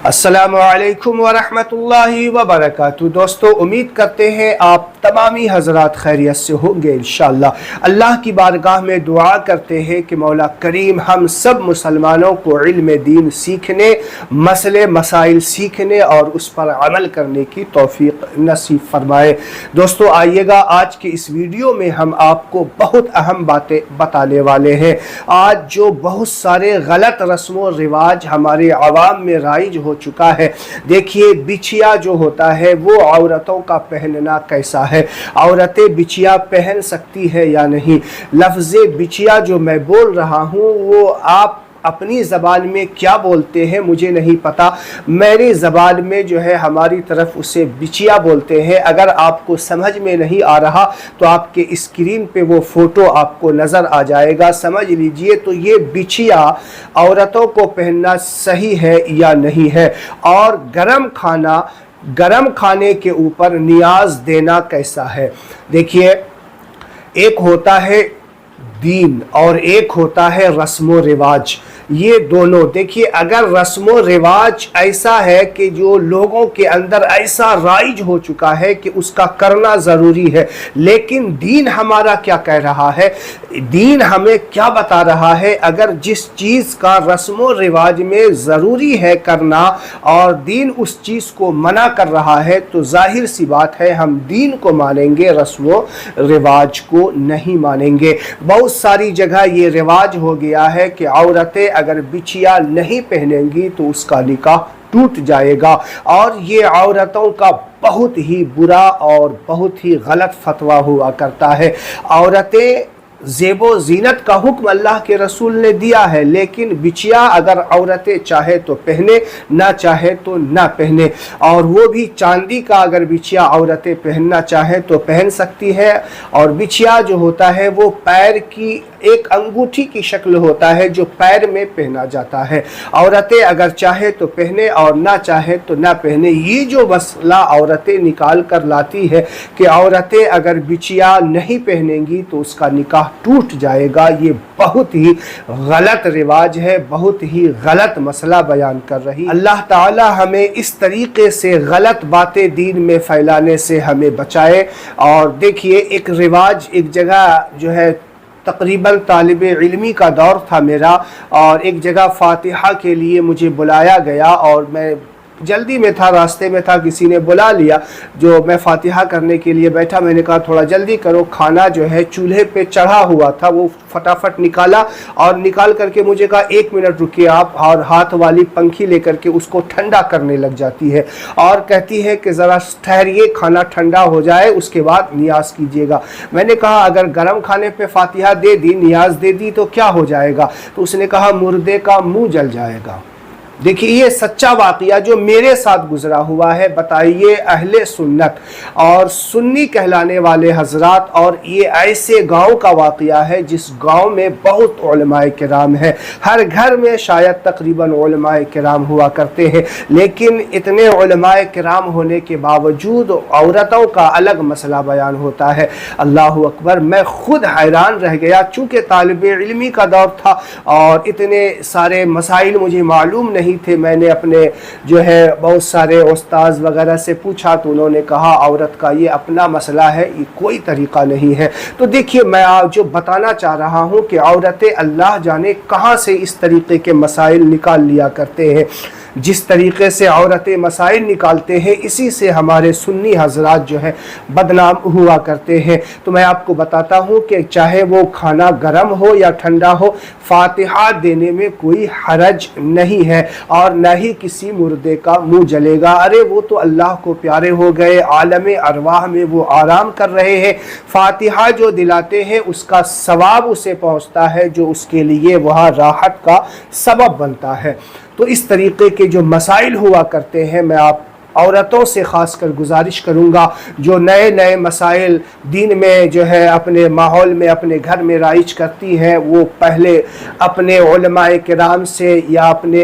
अस्सलामु अलैकुम वरहमतुल्लाहि वबरकातुहू। दोस्तों, उम्मीद करते हैं आप तमामी हज़रात खैरियत से होंगे इंशाअल्लाह। अल्लाह की बारगाह में दुआ करते हैं कि मौला करीम हम सब मुसलमानों को इल्म दीन सीखने, मसले मसाइल सीखने और उस पर अमल करने की तौफीक नसीब फरमाए। दोस्तों, आइएगा आज के इस वीडियो में हम आपको बहुत अहम बातें बताने वाले हैं। आज जो बहुत सारे गलत रस्म व रिवाज हमारे आवाम में राइज हो चुका है। देखिए, बिछिया जो होता है वो औरतों का पहनना कैसा है, औरतें बिछिया पहन सकती है या नहीं। लफ्ज़ बिछिया जो मैं बोल रहा हूँ वो आप अपनी ज़बान में क्या बोलते हैं मुझे नहीं पता। मेरी ज़बान में जो है हमारी तरफ उसे बिछिया बोलते हैं। अगर आपको समझ में नहीं आ रहा तो आपके स्क्रीन पे वो फ़ोटो आपको नज़र आ जाएगा, समझ लीजिए। तो ये बिछिया औरतों को पहनना सही है या नहीं है। और गरम खाने के ऊपर नियाज देना कैसा है। देखिए, एक होता है दीन और एक होता है रस्म रिवाज। ये दोनों देखिए, अगर रस्म रिवाज ऐसा है कि जो लोगों के अंदर ऐसा राइज हो चुका है कि उसका करना ज़रूरी है, लेकिन दीन हमारा क्या कह रहा है, दीन हमें क्या बता रहा है। अगर जिस चीज़ का रस्म रिवाज में ज़रूरी है करना और दीन उस चीज़ को मना कर रहा है तो जाहिर सी बात है हम दीन को मानेंगे, रस्म रिवाज को नहीं मानेंगे। बहुत सारी जगह ये रिवाज हो गया है कि औरतें अगर बिछिया नहीं पहनेंगी तो उसका निकाह टूट जाएगा। और ये औरतों का बहुत ही बुरा और बहुत ही गलत फतवा हुआ करता है। औरतें ज़ेबो ज़ीनत का हुक्म अल्लाह के रसूल ने दिया है, लेकिन बिछिया अगर औरतें चाहे तो पहने, ना चाहे तो ना पहने। और वो भी चांदी का अगर बिछिया औरतें पहनना चाहे तो पहन सकती है। और बिछिया जो होता है वो पैर की एक अंगूठी की शक्ल होता है जो पैर में पहना जाता है। औरतें अगर चाहे तो पहने और ना चाहे तो ना पहने। ये जो मसला औरतें निकाल कर लाती है कि औरतें अगर बिछिया नहीं पहनेंगी तो उसका निकाह टूट जाएगा, ये बहुत ही गलत रिवाज है, बहुत ही गलत मसला बयान कर रही। अल्लाह ताला हमें इस तरीके से गलत बातें दीन में फैलाने से हमें बचाए। और देखिए, एक रिवाज एक जगह जो है तकरीबन तालिब इल्मी का दौर था मेरा, और एक जगह फातिहा के लिए मुझे बुलाया गया और मैं जल्दी में था, रास्ते में था, किसी ने बुला लिया। जो मैं फातिहा करने के लिए बैठा, मैंने कहा थोड़ा जल्दी करो, खाना जो है चूल्हे पे चढ़ा हुआ था। वो फटाफट निकाला और निकाल करके मुझे कहा 1 मिनट रुकिए आप, और हाथ वाली पंखी लेकर के उसको ठंडा करने लग जाती है और कहती है कि ज़रा ठहरिए, खाना ठंडा हो जाए उसके बाद नियाज कीजिएगा। मैंने कहा अगर गर्म खाने पे फातिहा दे दी, नियाज दे दी तो क्या हो जाएगा। तो उसने कहा मुर्दे का मुँह जल जाएगा। देखिए, ये सच्चा वाक़या जो मेरे साथ गुजरा हुआ है। बताइए, अहले सुन्नत और सुन्नी कहलाने वाले हजरात, और ये ऐसे गांव का वाक़या है जिस गांव में बहुत उलमाए किराम है। हर घर में शायद तकरीबन उलमाए किराम हुआ करते हैं, लेकिन इतने उलमाए किराम होने के बावजूद औरतों का अलग मसला बयान होता है। अल्लाह अकबर, मैं खुद हैरान रह गया। चूँकि तालिब इल्मी का दौर था और इतने सारे मसाइल मुझे मालूम नहीं थे। मैंने अपने जो है बहुत सारे उस्ताद वगैरह से पूछा तो उन्होंने कहा औरत का ये अपना मसला है, ये कोई तरीक़ा नहीं है। तो देखिए, मैं आज जो बताना चाह रहा हूँ कि औरतें अल्लाह जाने कहाँ से इस तरीक़े के मसाइल निकाल लिया करते हैं। जिस तरीक़े से औरतें मसाइल निकालते हैं, इसी से हमारे सुन्नी हजरात जो है बदनाम हुआ करते हैं। तो मैं आपको बताता हूँ कि चाहे वो खाना गर्म हो या ठंडा हो, फातिहा देने में कोई हरज नहीं है और न ही किसी मुर्दे का मुंह जलेगा। अरे वो तो अल्लाह को प्यारे हो गए, आलम अरवाह में वो आराम कर रहे हैं। फातिहा जो दिलाते हैं उसका सवाब उसे पहुँचता है जो उसके लिए वहाँ राहत का सबब बनता है। तो इस तरीके के जो मसाइल हुआ करते हैं, मैं आप औरतों से ख़ास कर गुजारिश करूँगा जो नए नए मसाइल दीन में जो है अपने माहौल में अपने घर में राइज करती हैं, वो पहले अपने उलमाए किराम से या अपने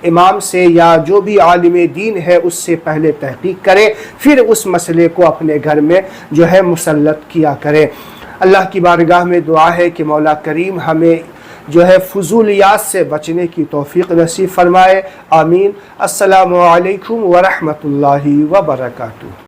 इमाम से या जो भी आलिम दीन है उससे पहले तहक़ीक़ करें, फिर उस मसले को अपने घर में जो है मुसल्लत किया करें। अल्लाह की बारगाह में दुआ है कि मौला करीम हमें جو ہے فضولیات سے بچنے کی توفیق نصیب فرمائے، آمین۔ السلام علیکم ورحمۃ اللہ وبرکاتہ۔